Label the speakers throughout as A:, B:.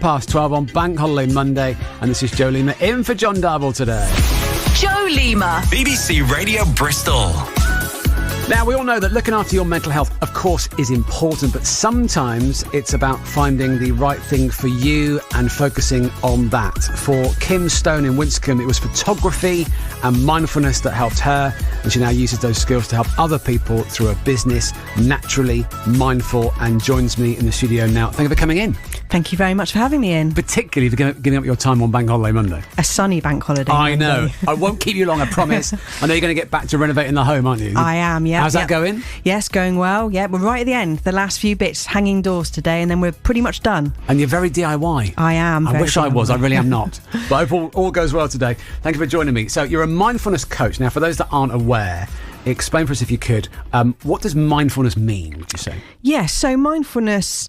A: 12 on Bank Holiday Monday, and this is Joe Lemer in for John Darble today.
B: Joe Lemer.
C: BBC Radio Bristol.
A: Now, we all know that looking after your mental health, of course, is important, but sometimes it's about finding the right thing for you and focusing on that. For Kim Stone in Winscombe, it was photography and mindfulness that helped her, and she now uses those skills to help other people through her business, Naturally Mindful, and joins me in the studio now. Thank you for coming in.
D: Thank you very much for having me in.
A: Particularly for giving up your time on Bank Holiday Monday.
D: A sunny Bank Holiday
A: I
D: Monday.
A: know. I won't keep you long, I promise. I know you're going to get back to renovating the home, aren't you?
D: I am, yeah.
A: How's that going?
D: Yes, going well. Yeah, we're right at the end. The last few bits, hanging doors today, and then we're pretty much done.
A: And you're very DIY.
D: I am.
A: I wish I was. I really am not. But I hope all goes well today. Thank you for joining me. So you're a mindfulness coach. Now, for those that aren't aware, explain for us, if you could, what does mindfulness mean, would you say?
D: Yes, so mindfulness...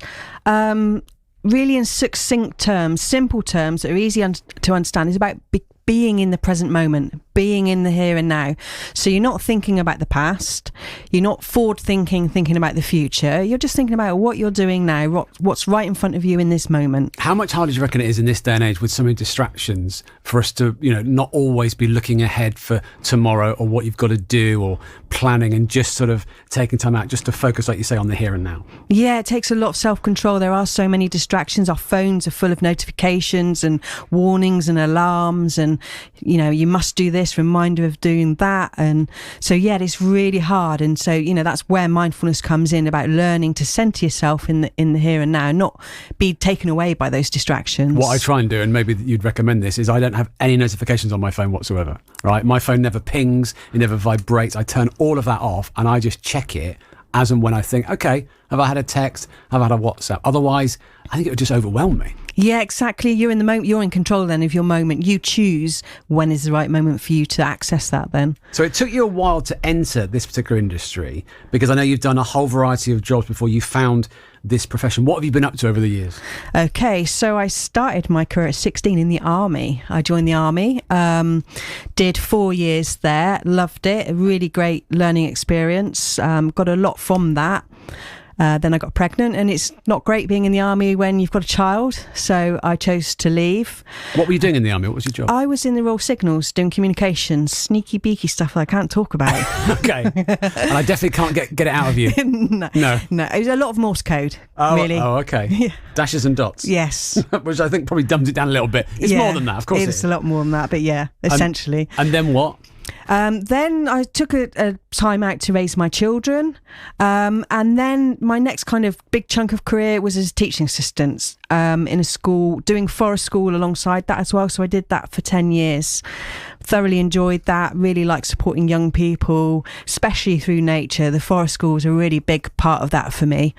D: really in succinct terms, simple terms that are easy to understand, is about being in the present moment, being in the here and now. So you're not thinking about the past, you're not forward thinking about the future, you're just thinking about what you're doing now, what's right in front of you in this moment.
A: How much harder do you reckon it is in this day and age with so many distractions for us to, not always be looking ahead for tomorrow or what you've got to do or planning, and just sort of taking time out just to focus, like you say, on the here and now?
D: Yeah, it takes a lot of self-control. There are so many distractions. Our phones are full of notifications and warnings and alarms, and you must do this, reminder of doing that. And so it's really hard. And so that's where mindfulness comes in, about learning to center yourself in the here and now, not be taken away by those distractions.
A: What I try and do, and maybe you'd recommend this, is I don't have any notifications on my phone whatsoever, right? My phone never pings, it never vibrates. I turn all of that off and I just check it as and when I think, okay, have I had a text? Have I had a WhatsApp? Otherwise, I think it would just overwhelm me.
D: Yeah, exactly. You're in the moment. You're in control then of your moment. You choose when is the right moment for you to access that then.
A: So it took you a while to enter this particular industry, because I know you've done a whole variety of jobs before you found this profession. What have you been up to over the years?
D: Okay, so I started my career at 16 in the army. I joined the army, did 4 years there, loved it, a really great learning experience, got a lot from that. Then I got pregnant, and it's not great being in the army when you've got a child, so I chose to leave.
A: What were you doing in the army? What was your job?
D: I was in the Royal Signals doing communications, sneaky beaky stuff that I can't talk about.
A: Okay. And I definitely can't get it out of you.
D: No. It was a lot of Morse code, really.
A: Oh, okay.
D: Yeah.
A: Dashes and dots.
D: Yes.
A: Which I think probably dumbs it down a little bit. It's more than that, of course.
D: It's a lot more than that, but essentially.
A: And then what?
D: Then I took a time out to raise my children, and then my next kind of big chunk of career was as a teaching assistant in a school, doing forest school alongside that as well. So I did that for 10 years. Thoroughly enjoyed that, really like supporting young people, especially through nature. The forest school was a really big part of that for me.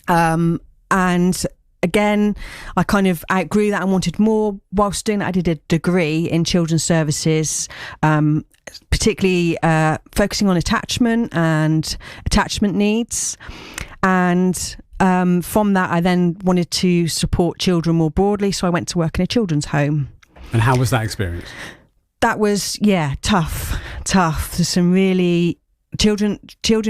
D: And again, I kind of outgrew that and wanted more. Whilst doing that, I did a degree in children's services, particularly focusing on attachment and attachment needs. And from that, I then wanted to support children more broadly, so I went to work in a children's home.
A: And how was that experience?
D: That was, tough. There's some really children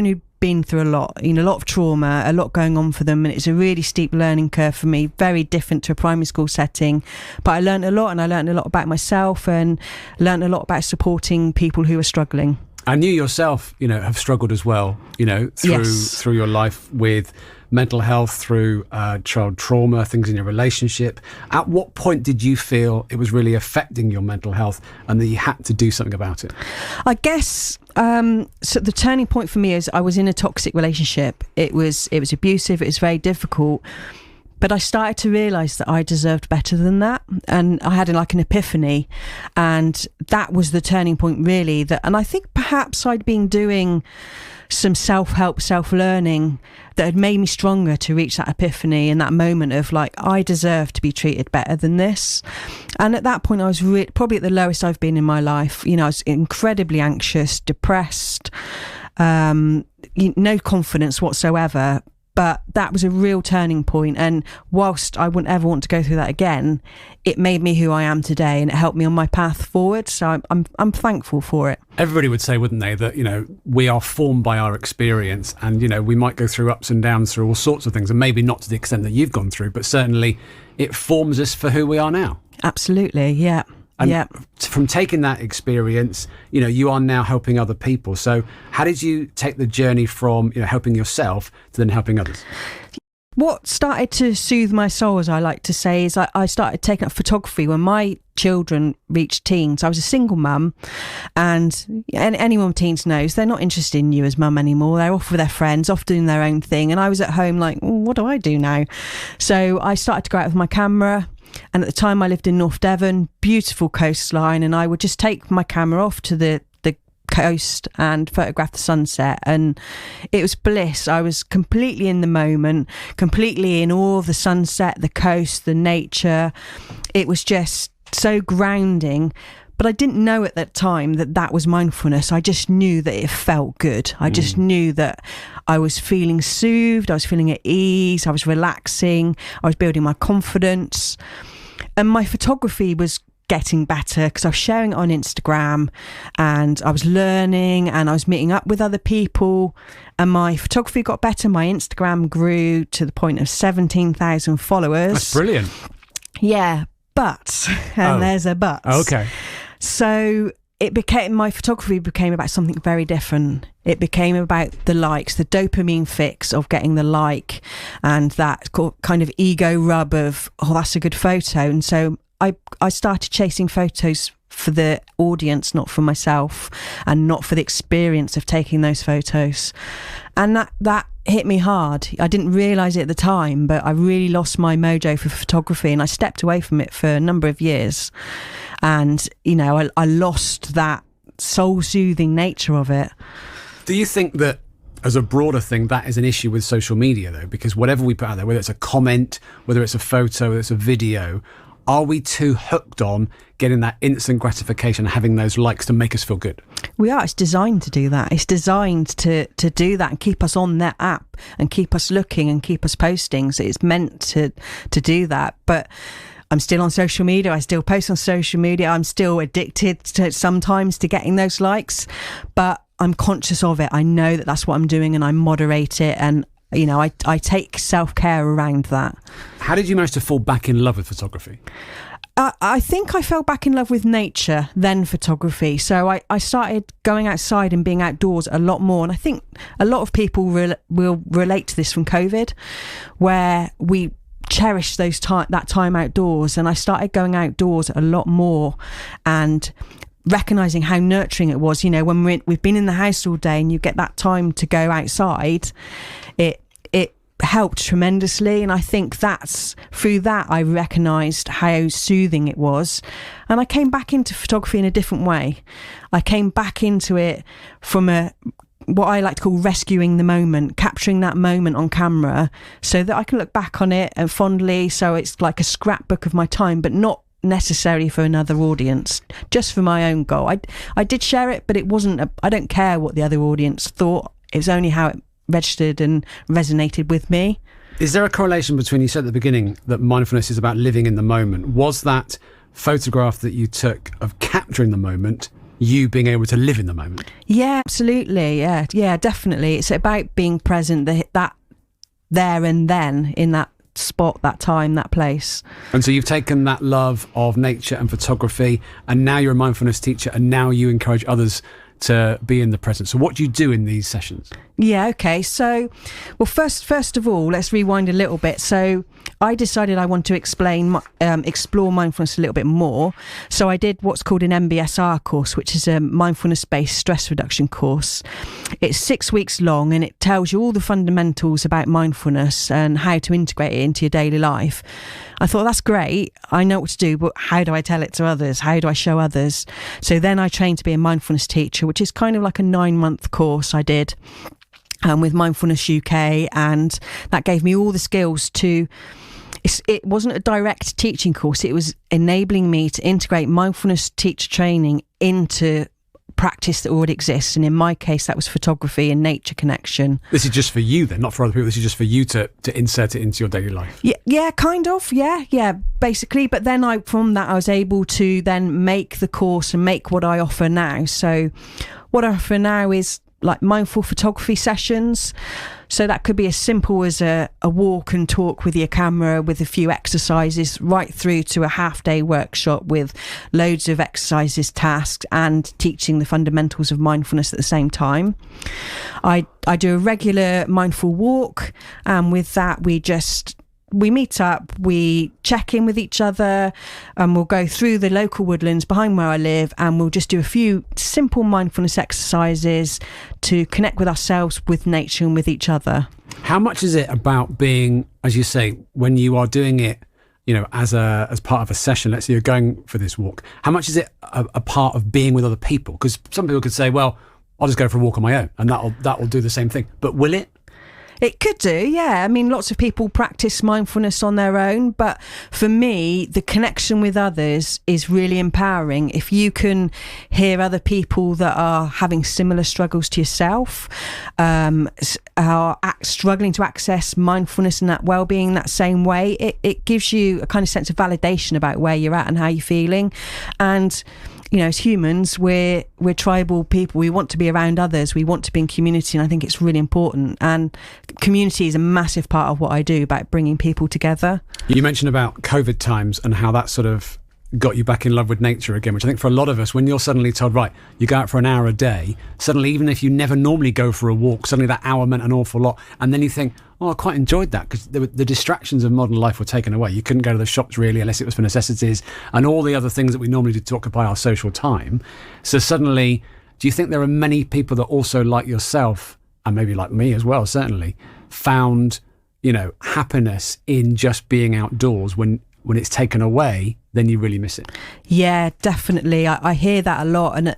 D: who been through a lot of trauma, a lot going on for them, and it's a really steep learning curve for me, very different to a primary school setting. But I learned a lot, and I learned a lot about myself and learned a lot about supporting people who are struggling.
A: And you yourself, have struggled as well, through your life with mental health, through child trauma, things in your relationship. At what point did you feel it was really affecting your mental health and that you had to do something about it?
D: I guess so the turning point for me is I was in a toxic relationship. It was abusive. It was very difficult. But I started to realise that I deserved better than that, and I had an epiphany, and that was the turning point really. And I think perhaps I'd been doing some self-help, self-learning that had made me stronger to reach that epiphany and that moment of I deserve to be treated better than this. And at that point I was probably at the lowest I've been in my life. I was incredibly anxious, depressed, no confidence whatsoever. But that was a real turning point, and whilst I wouldn't ever want to go through that again, it made me who I am today, and it helped me on my path forward. So I'm thankful for it.
A: Everybody would say, wouldn't they, that, we are formed by our experience, and, we might go through ups and downs through all sorts of things, and maybe not to the extent that you've gone through, but certainly it forms us for who we are now. Absolutely,
D: yeah.
A: And from taking that experience, you are now helping other people. So how did you take the journey from, helping yourself to then helping others?
D: What started to soothe my soul, as I like to say, is I started taking up photography when my children reached teens. I was a single mum, and anyone with teens knows they're not interested in you as mum anymore. They're off with their friends, off doing their own thing. And I was at home like, what do I do now? So I started to go out with my camera. And at the time I lived in North Devon, beautiful coastline, and I would just take my camera off to the coast and photograph the sunset, and it was bliss. I was completely in the moment, completely in awe of the sunset, the coast, the nature. It was just so grounding. But I didn't know at that time that was mindfulness. I just knew that it felt good. I just knew that I was feeling soothed, I was feeling at ease, I was relaxing, I was building my confidence. And my photography was getting better because I was sharing it on Instagram, and I was learning, and I was meeting up with other people, and my photography got better. My Instagram grew to the point of 17,000 followers.
A: That's brilliant.
D: Yeah, but, there's a but.
A: Okay.
D: So my photography became about something very different. It became about the likes, the dopamine fix of getting the like, and that kind of ego rub of, that's a good photo. And so I started chasing photos for the audience, not for myself, and not for the experience of taking those photos. And that hit me hard. I didn't realise it at the time, but I really lost my mojo for photography, and I stepped away from it for a number of years. And, I lost that soul-soothing nature of it.
A: Do you think that, as a broader thing, that is an issue with social media, though? Because whatever we put out there, whether it's a comment, whether it's a photo, whether it's a video, are we too hooked on getting that instant gratification, having those likes to make us feel good?
D: We are. It's designed to do that. It's designed to do that and keep us on that app and keep us looking and keep us posting. So it's meant to do that. But I'm still on social media. I still post on social media. I'm still addicted sometimes to getting those likes, but I'm conscious of it. I know that that's what I'm doing, and I moderate it, and I take self-care around that.
A: How did you manage to fall back in love with photography?
D: I think I fell back in love with nature, then photography. So I started going outside and being outdoors a lot more. And I think a lot of people will relate to this from COVID, where we cherish that time outdoors. And I started going outdoors a lot more and recognising how nurturing it was. When we've been in the house all day and you get that time to go outside, it helped tremendously. And I think through that I recognised how soothing it was, and I came back into photography in a different way. I came back into it from what I like to call rescuing the moment, capturing that moment on camera so that I can look back on it and fondly, so it's like a scrapbook of my time, but not necessarily for another audience, just for my own goal. I did share it, but it wasn't I don't care what the other audience thought. It was only how it registered and resonated with me.
A: Is there a correlation between, you said at the beginning that mindfulness is about living in the moment? Was that photograph that you took of capturing the moment you being able to live in the moment?
D: Yeah, absolutely. Yeah, definitely. It's about being present, that there and then, in that spot, that time, that place.
A: And so you've taken that love of nature and photography, and now you're a mindfulness teacher, and now you encourage others to be in the present. So what do you do in these sessions?
D: Yeah, okay. So, well, first of all, let's rewind a little bit. So I decided I want to explore mindfulness a little bit more. So I did what's called an MBSR course, which is a mindfulness-based stress reduction course. It's 6 weeks long, and it tells you all the fundamentals about mindfulness and how to integrate it into your daily life. I thought, that's great. I know what to do, but how do I tell it to others? How do I show others? So then I trained to be a mindfulness teacher, which is kind of like a 9-month course I did with Mindfulness UK, and that gave me all the skills to... It wasn't a direct teaching course. It was enabling me to integrate mindfulness teacher training into practice that already exists, and in my case that was photography and nature connection.
A: This is just for you then, not for other people. This is just for you to insert it into your daily life.
D: Yeah, kind of. Yeah, basically. But then from that I was able to then make the course and make what I offer now. So what I offer now is like mindful photography sessions. So that could be as simple as a walk and talk with your camera with a few exercises, right through to a half-day workshop with loads of exercises, tasks, and teaching the fundamentals of mindfulness at the same time. I do a regular mindful walk, and with that we meet up, we check in with each other, and we'll go through the local woodlands behind where I live, and we'll just do a few simple mindfulness exercises to connect with ourselves, with nature, and with each other.
A: How much is it about being, as you say, when you are doing it, as part of a session, let's say you're going for this walk, how much is it a part of being with other people? Because some people could say, well, I'll just go for a walk on my own, and that'll do the same thing. But will it?
D: It could do, yeah. I mean, lots of people practice mindfulness on their own, but for me, the connection with others is really empowering. If you can hear other people that are having similar struggles to yourself, are struggling to access mindfulness and that well-being that same way, it gives you a kind of sense of validation about where you're at and how you're feeling. And as humans, we're tribal people. We want to be around others. We want to be in community, and I think it's really important. And community is a massive part of what I do about bringing people together. You
A: mentioned about COVID times and how that sort of got you back in love with nature again, which I think for a lot of us, when you're suddenly told, right, you go out for an hour a day, suddenly, even if you never normally go for a walk, suddenly that hour meant an awful lot. And then you think, oh, I quite enjoyed that, because the distractions of modern life were taken away. You couldn't go to the shops really unless it was for necessities and all the other things that we normally do to occupy our social time. So suddenly, do you think there are many people that also, like yourself, and maybe like me as well, certainly, found, happiness in just being outdoors when it's taken away, then you really miss it?
D: Yeah, definitely. I hear that a lot. And,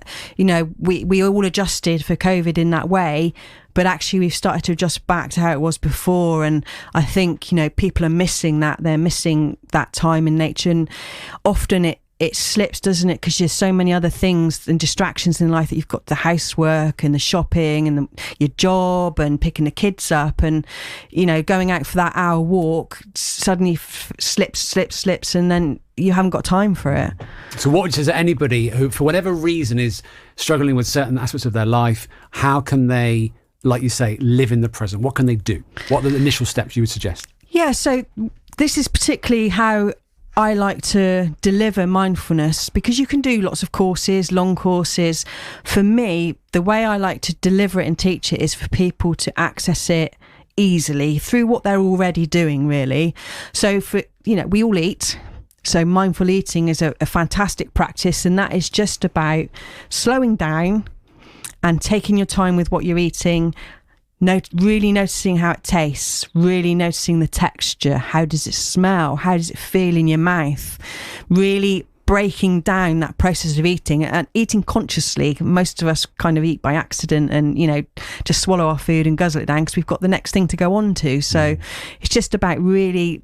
D: we all adjusted for COVID in that way, but actually we've started to adjust back to how it was before. And I think, people are missing that. They're missing that time in nature. And often it slips, doesn't it? Because there's so many other things and distractions in life that you've got, the housework and the shopping and your job and picking the kids up, and going out for that hour walk suddenly slips, and then you haven't got time for it.
A: So what would you say to anybody who, for whatever reason, is struggling with certain aspects of their life? How can they, like you say, live in the present? What can they do? What are the initial steps you would suggest?
D: Yeah, so this is particularly how I like to deliver mindfulness, because you can do lots of courses, long courses. For me, the way I like to deliver it and teach it is for people to access it easily through what they're already doing, really. So we all eat. So mindful eating is a fantastic practice, and that is just about slowing down and taking your time with what you're eating, really noticing how it tastes, really noticing the texture. How does it smell? How does it feel in your mouth? Really breaking down that process of eating, and eating consciously. Most of us kind of eat by accident and, just swallow our food and guzzle it down because we've got the next thing to go on to. So it's just about really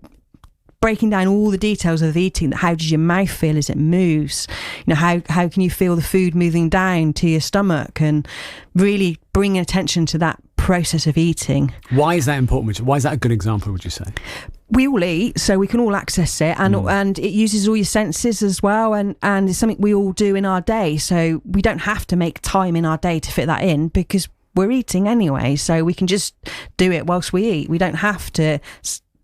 D: breaking down all the details of eating. How does your mouth feel as it moves? How can you feel the food moving down to your stomach, and really bringing attention to that process of eating.
A: Why is that important? Why is that a good example, would you say?
D: We all eat, so we can all access it, and it uses all your senses as well, and it's something we all do in our day, so we don't have to make time in our day to fit that in, because we're eating anyway, so we can just do it whilst we eat. We don't have to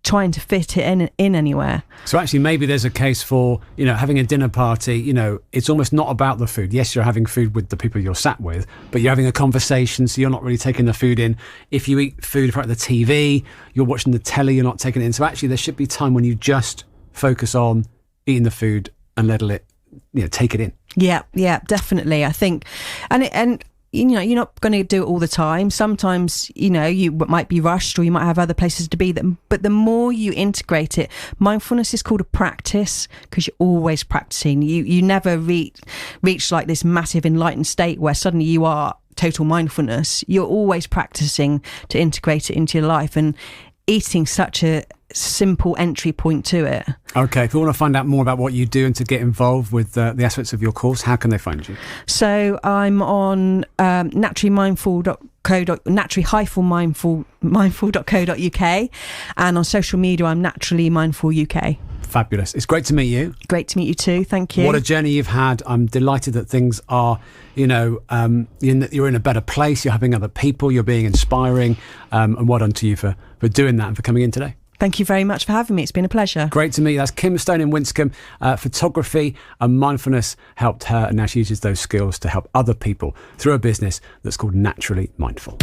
D: trying to fit it in anywhere. So
A: actually maybe there's a case for, having a dinner party, it's almost not about the food. Yes, you're having food with the people you're sat with, but you're having a conversation, so you're not really taking the food in. If you eat food in front of the TV, you're watching the telly, you're not taking it in. So actually there should be time when you just focus on eating the food and let it, take it in. Yeah, definitely. I think, and you're not going to do it all the time. Sometimes, you might be rushed, or you might have other places to be. But the more you integrate it, mindfulness is called a practice, because you're always practicing. You never reach like this massive enlightened state where suddenly you are total mindfulness. You're always practicing to integrate it into your life, and eating such a simple entry point to it. Okay, if you want to find out more about what you do and to get involved with the aspects of your course, how can they find you?
D: So I'm on naturally-mindful.co.uk, and on social media I'm Naturally Mindful UK.
A: Fabulous. It's great to meet you.
D: Great to meet you too. Thank you.
A: What a journey you've had. I'm delighted that things are, you're in a better place. You're helping other people. You're being inspiring. And well done to you for doing that and for coming in today.
D: Thank you very much for having me. It's been a pleasure.
A: Great to meet you. That's Kim Stone in Winscombe. Photography and mindfulness helped her, and now she uses those skills to help other people through a business that's called Naturally Mindful.